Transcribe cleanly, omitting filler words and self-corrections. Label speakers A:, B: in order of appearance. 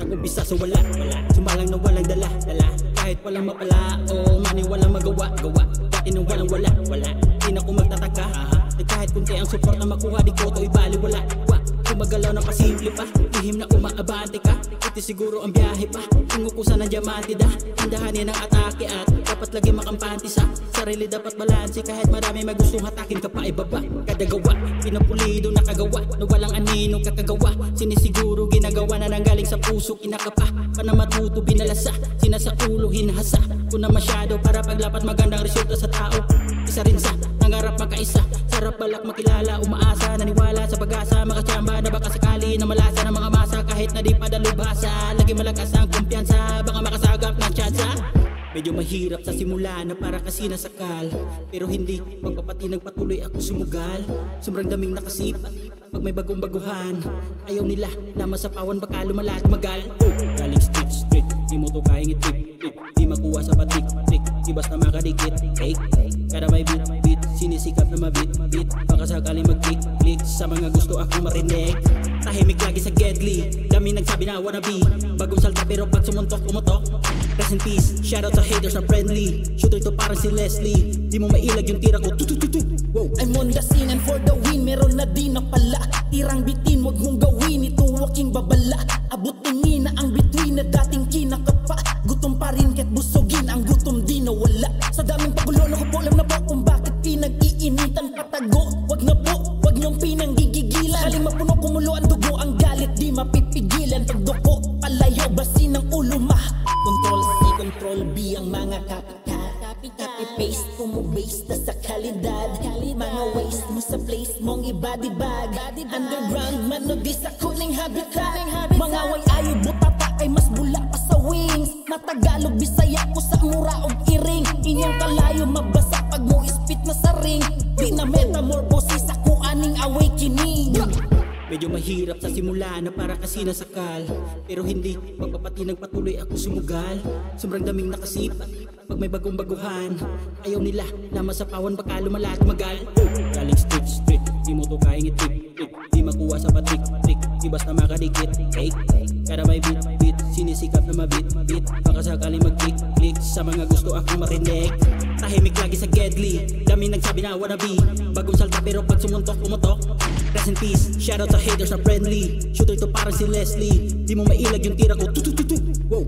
A: Nag-umpisa sa wala, sumalang na walang dala, kahit walang mapala o money walang magawa, dati nang walang wala, di na ko magtataka, na kahit kunti ang support na makuha di ko to ibaliwala. Kumagalaw na pasimple pa, lihim na umaabante ka, ito siguro ang biyahe pa, tungukusan ng diamante da, handahanin ang atake at dapat lagi makampante sa sarili, dapat balanse kahit marami may gustong hatakin ka pa ibaba. Kada gawa, pinapulido nakagawa, na walang aninong kakagawa, sinisiguro ginagawa na nanggaling sa puso, kinakapa pa na matuto binalasa, sinasa ulo hinahasa kung na masyado para paglapat magandang resulta sa tao. Isa rin sa nangarap magkaisa, sarap balak makilala, umaasa, naniwala sa pag-asa, makatsamba na baka sakali na malasa ng mga masa, kahit na di padalubhasa, lagi malakas ang kumpiyansa, baka makasagap ng tsansa. Medyo mahirap sa simula na para kasi nasakal, pero hindi magpapatinag, patuloy ako sumugal. Sobrang daming nakasipat pag may bagong baguhan, ayaw nila na masapawan baka lumalat magal. Galing street, di mo to kayang itip, di makuha sa patik, di basta makadikit, kada may beat, sinisikap na mabit, baka sakali mag-click sa mga gusto akong marinig. Tahimik lagi sa Gedli, dami nagsabi na wannabe, bagong salta pero pag sumuntok umutok. Rest in peace, shoutout sa haters na friendly, shooter to parang si Leslie, di mo mailag yung tira ko, wow.
B: I'm on the scene and for the win, meron na din na pala, tirang bitin, wag mong gawin ito waking babala, abot tingin na ang between na dating kinakapa, gutom pa rin kahit busogin, ang gutom di na wala, sa daming pagulo na ko po alam na po kung bakit pinag-iinitan patago, wag na po, wag niyong pinanggigigilan, haling mapuno kumulo ang dugo, ang galit di mapipigilan, pagduko palayo basin ng ulo Control C, Control B ang mga copy-paste, pumubase na sa kalidad, mga waste mo sa place mong ibadibag, underground man no di sa kuning habitat, mga way ayo butata ay mas bula pa sa wings, matagalog bisaya ko sa mura og iring, inyong kalayo mabasa pag mo ispit na sa ring, di na metamorphosis ako aning awakening.
A: Medyo mahirap sa simula na para kasi nasakal, pero hindi magpapatinag, patuloy ako sumugal. Sobrang daming nakasipat pag may bagong baguhan, ayaw nila na masapawan baka lumalat magal. Galing street, di mo to kayang itip, di makuha sa patik, di basta makadikit, kada may beat, sinisikap na mabit, baka sakali mag-click sa mga gusto akong marinig. Tahimik lagi sa Gedli, dami nagsabi na wannabe, bagong salta pero pag sumuntok umutok. Rest in peace, shoutout sa haters na friendly, shooter to parang si Leslie, di mo mailag yung tira ko, wow.